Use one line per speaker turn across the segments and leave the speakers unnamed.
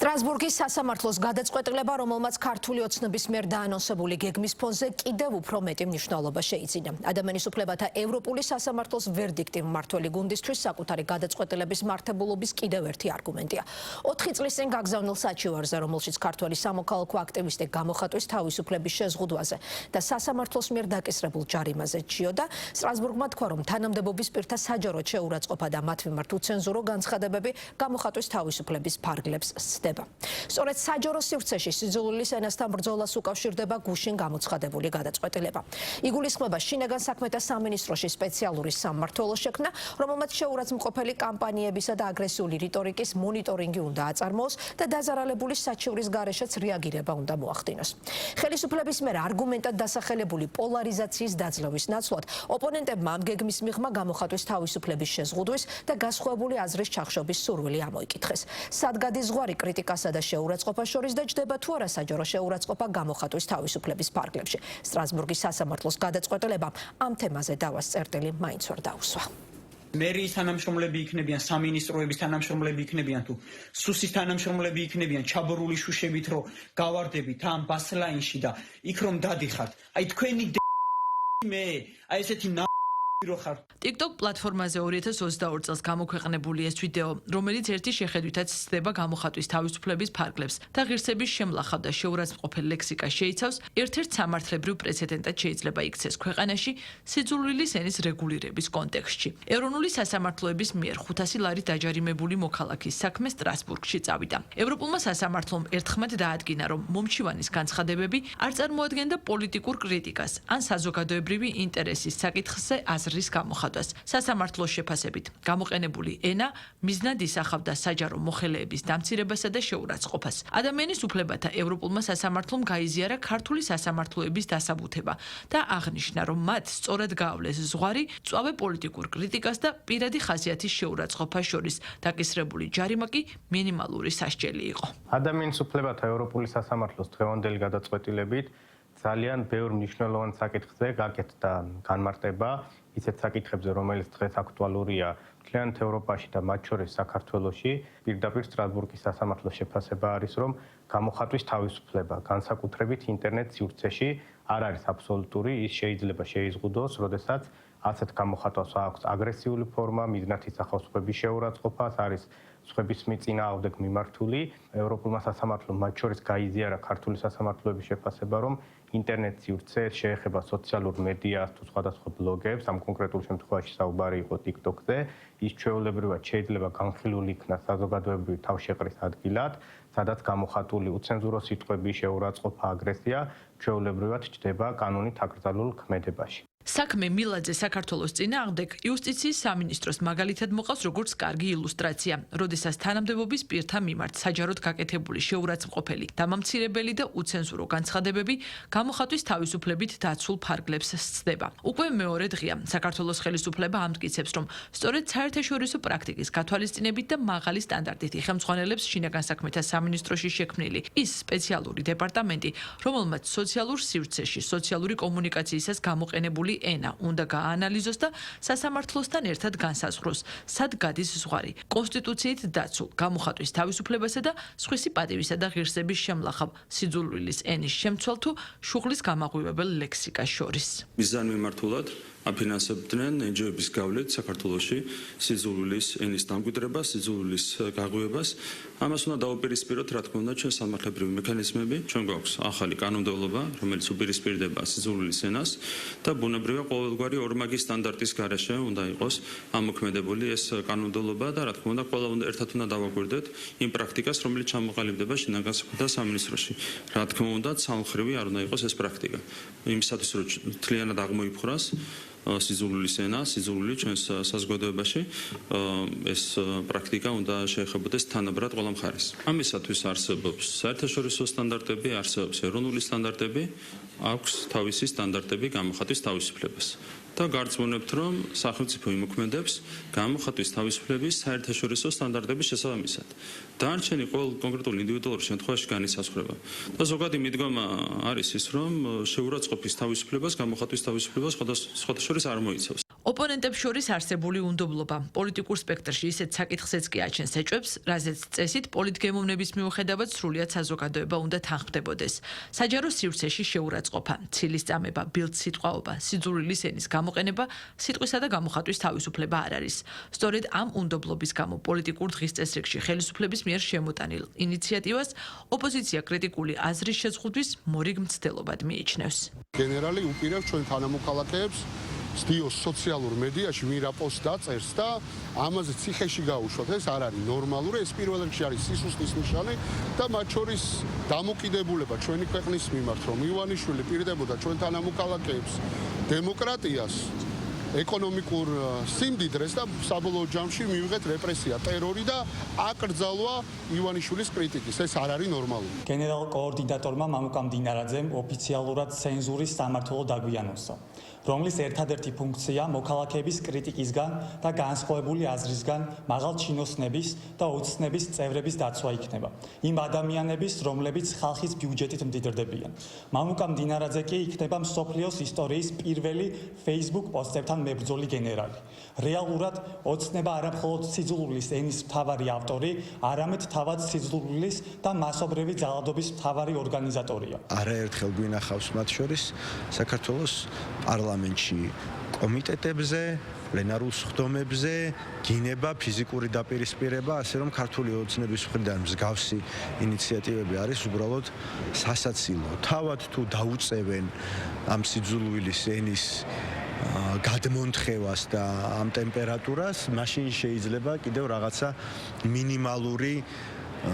სტრასბურგის სასამართლოს გადაწყვეტილება, რომელმაც ქართული ოცნების მიერ დაანონსებული გეგმის ფონზე კიდევ უფრო მეტი მნიშვნელობა შეიძინა. ადამიანის უფლებათა ევროპული სასამართლოს ვერდიქტი მმართველი გუნდისთვის საკუთარი გადაწყვეტილების მართებულობის კიდევ ერთი არგუმენტია. 4 წლის წინ გაგზავნილ საჩივარზე, რომელშიც ქართველი სამოქალაქო აქტივისტი გამოხატვის თავისუფლების შეზღუდვაზე და სასამართლოს მიერ დაკისრებულ ჯარიმაზე ჭიოდა, სტრასბურგმა თქვა, რომ თანამდებობის პირთა საჯაროდ შეურაცხყოფა და მათ მიმართ უცენზურო განცხადებები გამოხატვის თავისუფლების ფარგლებს სცდება. სწორედ საჯარო სივრცეში სიძულვილის ენასთან ბრძოლას უკავშირდება გუშინ გამოცხადებული გადაწყვეტილება. იგულისხმება შინაგან საქმეთა სამინისტროში სპეციალური სამმართველო შექმნა, რომელმაც შეურაცხმყოფელი კამპანიებისა და აგრესიული რიტორიკის მონიტორინგი უნდა აწარმოოს და დაზარალებული საჩივრის გარეშეც რეაგირება უნდა მოახდინოს. ხელისუფლების მიერ არგუმენტად დასახელებული პოლარიზაციის დაძლევის ნაცვლად ოპონენტებმა ამ გეგმის მიღმა გამოხატვის თავისუფლების შეზღუდვის და გასხვავებული აზრის ჩახშობის სურვილი ამოიკითხეს. სად გადის ზღვარი კრიტიკასა და შეურაცხყოფას შორის და ჯდება თუ არა საჯარო შეურაცხყოფა გამოხატვის თავისუფლების ფარგლებში. სტრასბურგის სასამართლოს გადაწყვეტილებამ ამ თემაზე დავას წერტილი მაინც ვერ დაუსვა.
მერიის თანამშრომლები იქნებიან, სამინისტროების თანამშრომლები იქნებიან თუ სუსის თანამშრომლები იქნებიან, ჩაბორული შუშებით რომ გავარდებით ამ ბასლაინში და იქ რომ დადიხართ. აი თქვენი მე აი ესეთი
TikTok პლატფორმაზე 2022 წელს გამოქვეყნებული ეს ვიდეო, რომელიც ერთი შეხედვითაც ცდება გამოხატვის თავისუფლების ფარგლებს და ღირსების შემლახავ და შეურაცხმყოფელ ლექსიკას შეიცავს, ერთ-ერთ სამართლებრივ პრეცედენტად შეიძლება იქცეს ქვეყანაში სიძულვილის ენის რეგულირების კონტექსტში. ეროვნული სასამართლოების მიერ 500 ლარით დაჯარიმებული მოქალაქის საქმე სტრასბურგში წავიდა. ევროპულმა სასამართლომ ერთხმად დაადგინა, რომ მომჩივანის განცხადებები არ წარმოადგენდა პოლიტიკურ კრიტიკას ან საზოგადოებრივი ინტერესის საკითხზე აზრის გამოხატვას. სასამართლოს შეფასებით, გამოყენებული ენა მიზნად ისახავდა საჯარო მოხელეების დამცირებასა და შეურაცხყოფას. ადამიანის უფლებათა ევროპულმა სასამართლომ გაიზიარა ქართული სასამართლოების დასაბუთება და აღნიშნა, რომ მათ სწორად გაავლეს ზღვარი მწვავე პოლიტიკურ კრიტიკას და პირადი ხასიათის შეურაცხყოფას შორის. დაკისრებული ჯარიმა კი მინიმალური სასჯელი იყო.
ადამიანის უფლებათა ევროპული სასამართლოს დღევანდელი გადაწყვეტილებით ძალიან ბევრ მნიშვნელოვან საკითხზე გაკეთდა განმარტება, ისეთ საკითხებზე, რომელიც დღეს აქტუალურია მთლიანად ევროპაში და მათ შორის საქართველოში. პირდაპირ სტრასბურგის სასამართლოს შეფასება არის, რომ გამოხატვის თავისუფლება, განსაკუთრებით ინტერნეტ სივრცეში, არ არის აბსოლუტური, ის შეიძლება შეიზღუდოს, როდესაც ასეთ გამოხატვას აქვს აგრესიული ფორმა, მიზნად ისახავს სხვების შეურაცხყოფას, არის სხვების წინააღმდეგ მიმართული. ევროპულმა სასამართლომ მათ შორის გაიზიარა ქართული სასამართლოების შეფასება, რომ ინტერნეტ სივრცე შეეხება სოციალურ მედიას თუ სხვადასხვა ბლოგებს, ამ კონკრეტულ შემთხვევაში საუბარი იყო TikTok-ზე, ის ჩვეულებრივად შეიძლება განხილული იქნას საზოგადოებრივი თავშეყრის ადგილად, სადაც გამოხატული უცენზურო სიტყვები, შეურაცხყოფა, აგრესია ჩვეულებრივად ჩნდება კანონით აკრძალულ ქმედებაში.
საქმე მილაძე საქართველოს წინააღმდეგ იუსტიციის სამინისტროს მაგალითად მოყავს როგორც კარგი ილუსტრაცია, როდესაც თანამდებობის პირთა მიმართ საჯაროდ გაკეთებული შეურაცხმყოფელი, დამამცირებელი და უცენზურო განცხადებები გამოხატვის თავისუფლებით დაცულ ფარგლებს სცდება. უკვე მეორე დღეა საქართველოს ხელისუფლება ამტკიცებს, რომ სწორედ საერთაშორისო პრაქტიკის გათვალისწინებით და მაღალი სტანდარტით იხელმძღვანელებს შინაგან საქმეთა სამინისტროში შექმნილი ის სპეციალური დეპარტამენტი, რომელმაც სოციალურ სივრცეში სოციალური კომუნიკაციისას გამოყენებული ენა უნდა გააანალიზოს და სასამართლოსთან ერთად განსაზღვროს, სად გადის ზღვარი კონსტიტუციით დაცულ გამოხატვის თავისუფლებასა და სხვისი პატივისა და ღირსების შემლახავ სიძულვილის ენის შემცველ თუ შუღლის გამაღვივებელ ლექსიკას შორის.
მიზანმიმართულად აფინანსებდნენ NGO-ების გავლით საქართველოში სიძულვილის ენის დამკვიდრებას, სიძულვილის გაღვივებას. ამას უნდა დაუპირისპიროთ, რა თქმა უნდა, ჩვენ სამართლებრივი მექანიზმები, ჩვენ გვაქვს ახალი კანონმდებლობა, რომელიც უპირისპირდება სიძულვილის ენას და ბუნებრივია ყოველგვარი ორმაგი სტანდარტის გარეშე უნდა იყოს ამოქმედებული ეს კანონმდებლობა და რა თქმა უნდა, ყველა უნდა ერთად უნდა დავაკვირდეთ იმ პრაქტიკას, რომელიც ჩამოყალიბდება შინაგან საქმეთა სამინისტროში. რა თქმა უნდა, ცალმხრივი არ უნდა იყოს ეს პრაქტიკა. იმისათვის, რომ მთლიანად აღმოიფხვრას სიძულვილის ენა, სიძულვილი ჩვენს საზოგადოებაში, ეს პრაქტიკა უნდა შეეხებოდეს თანაბრად ყველა მხარეს. ამისათვის არსებობს საერთაშორისო სტანდარტები, არსებობს ეროვნული სტანდარტები, აქვს თავისი სტანდარტები გამოხატვის თავისუფლებას. და გარწმუნებთ, რომ სახელმწიფო იმოქმედებს გამოხატვის თავისუფლების საერთაშორისო სტანდარტების შესაბამისად. დანარჩენი ყოველ კონკრეტულ ინდივიდუალურ შემთხვევაში განისაზღვრება. და ზოგადი მიდგომა არის ის, რომ შეურაცხყოფის თავისუფლებას, გამოხატვის თავისუფლებას სხვადასხვა შორის არ მოიცავს.
ოპონენტებს შორის არსებული უნდობლობა პოლიტიკურ სპექტრში ისეთ საკითხზეც კი აჩენს ეჭვებს, რაზეც წესით პოლიტგემოვნების მიუხედავად სრულიად საზოგადოება უნდა თანხმდებოდეს. საჯარო სივრცეში შეურაცხყოფა, ცილის წამება, ბილდსიტყვაობა, სიძულვილის ენის გამოყენება, სიტყვისა და გამოხატვის თავისუფლება არ არის. სწორედ ამ უნდობლობის გამო პოლიტიკურ დღის წესრიგში ხელისუფლების მიერ შემოტანილ ინიციატივას ოპოზიცია კრიტიკული აზრის შეზღუდვის მორიგ მცდელობად მიიჩნევს.
გენერალი უპირებს ჩვენ თანამოქალაქეებს სტიოს სოციალურ მედიაში ვირა პოსტს დაწერს და ამაზე ციხეში გაუშვათ. ეს არ არის ნორმალური, ეს პირველ რიგში არის სისუსტის ნიშანი და მათ შორის დამოკიდებულება ჩვენი ქვეყნის მიმართ, რომ ივანიშვილი პირდებოდა ჩვენ თანამოქალაქეებს დემოკრატიას, ეკონომიკურ სიმდიდრეს და საბოლოო ჯამში მივიღეთ რეპრესია, ტერორი და აკრძალვა ივანიშვილის კრიტიკის. ეს არ არის ნორმალური.
გენერალ კოორდინატორმა მამუკა მდინარაძემ ოფიციალურად ცენზურის სამმართველო დაგვიანონსა, რომლის ერთადერთი ფუნქცია მოქალაქეების კრიტიკისგან და განსხვავებული აზრისგან მაღალ ჩინოსნების და ოცნების წევრების დაცვა იქნება. იმ ადამიანების, რომლებიც ხალხის ბიუჯეტით მდიდრდებიან. მამუკა მდინარაძე კი იქნება მსოფლიოს ისტორიის პირველი Facebook პოსტებთან მებრძოლი გენერალი. რეალურად ოცნება არამხოლოდ სიძულვილის ენის მთავარი ავტორი, არამედ თავად სიძულვილის და მასობრივი ძალადობის მთავარი ორგანიზატორია.
არაერთხელ გვინახავს მათ შორის საქართველოს პარლამენტში კომიტეტებზე, პლენარულ სხდომებზე გინება ფიზიკური დაპირისპირება, ასე რომ ქართული ოცნების მხრიდან მსგავსი ინიციატივები არის უბრალოდ სასაცილო. თავად თუ დაუწევენ ამ სიძულვილის ენის გადმონთხევას და ამ ტემპერატურას, მაშინ შეიძლება კიდევ რაღაცა მინიმალური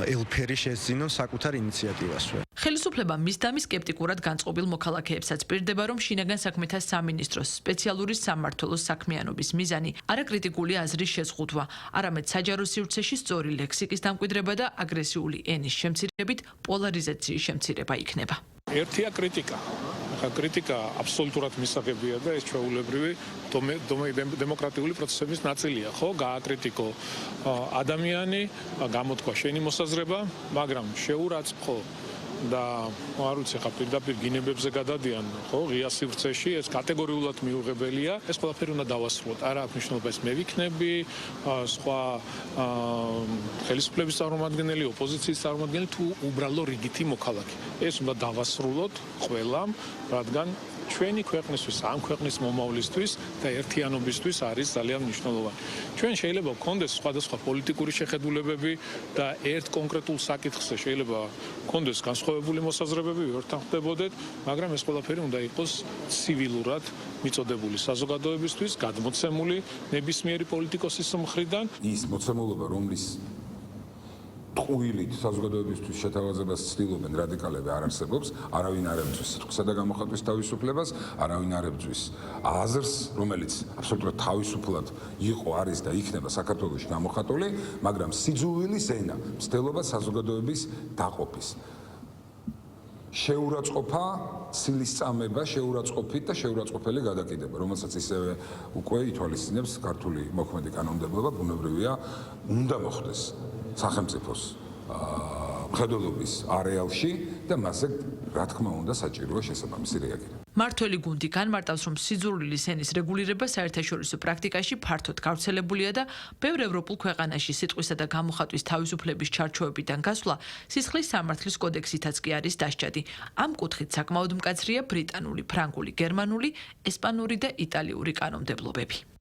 ელფერი შესძინონ საკუთარ ინიციატივასვე.
ხელისუფლება მისდამი სკეპტიკურად განწყობილ მოქალაქეებსაც პირდება, რომ შინაგან საქმეთა სამინისტროს სპეციალური სამმართველოს საქმიანობის მიზანი არაკრიტიკული აზრის შეზღუდვა, არამედ საჯარო სივრცეში სწორი ლექსიკის დამკვიდრება და აგრესიული ენის შემცირებით პოლარიზაციის შემცირება იქნება.
ერთია კრიტიკა. კრიტიკა აბსოლუტურად მისაღებია და ეს ჩვეულებრივი დემოკრატიული პროცესების ნაწილია, ხო? გააკრიტიკო ადამიანი, გამოთქვა შენი მოსაზრება, მაგრამ შეურაცხყოფ და არ ვიცი ხა პირდაპირ გინებებზე გადადიან, ხო, ღია სივრცეში, ეს კატეგორიულად მიუღებელია. ეს ყველაფერი უნდა დავასრულოთ. არა აქვს მნიშვნელობა ეს მე ვიქნები, სხვა ხელისუფლების წარმომადგენელი, ოპოზიციის წარმომადგენელი თუ უბრალო რიგითი მოქალაქე. ეს უნდა დავასრულოთ ყველამ, რადგან ჩვენი ქვეყნისთვის, ამ ქვეყნის მომავლისთვის და ერთიანობისთვის არის ძალიან მნიშვნელოვანი. ჩვენ შეიძლება გქონდეს სხვადასხვა პოლიტიკური შეხედულებები და ერთ კონკრეტულ საკითხზე შეიძლება გქონდეს განსხვავებული მოსაზრებები, ვერ თანხმდებოდეთ, მაგრამ ეს ყველაფერი უნდა იყოს ცივილურად მიწოდებული საზოგადოებისთვის, გადმოცემული ნებისმიერი პოლიტიკოსის მხრიდან.
ის მოცემულობა, რომლის ტყუილით საზოგადოებისთვის შეთავაზებას ცდილობენ რადიკალები არ არსებობს, არავინ არ ებრძვის სიტყვისა და გამოხატვის თავისუფლებას, არავინ არ ებრძვის აზრს, რომელიც აბსოლუტურად თავისუფლად იყო, არის და იქნება საქართველოში გამოხატული, მაგრამ სიძულვილის ენა მცდელობა საზოგადოების დაყოფის. შეურაცხყოფა, ცილის წამება, შეურაცხყოფით და შეურაცხყოფელი გადაკიდება, რომელსაც ისევე უკვე ითვალისწინებს ქართული მოქმედი კანონმდებლობა, ბუნებრივია, უნდა მოხდეს სახელმწიფოს მხედველობის არეალში და მასზე რა თქმა უნდა საჭიროა შესაბამისი რეაგირება.
მართველი გუნდი განმარტავს, რომ სიძულვილის ენის რეგულირება საერთაშორისო პრაქტიკაში ფართოდ გავრცელებულია და ბევრ ევროპულ ქვეყანაში სიტყვისა და გამოხატვის თავისუფლების ჩარჩოებიდან გასვლა სისხლის სამართლის კოდექსითაც კი არის დასჭადი. ამ კუთხით საკმაოდ მკაცრია ბრიტანული, ფრანგული, გერმანული, ესპანური და იტალიური კანონმდებლობები.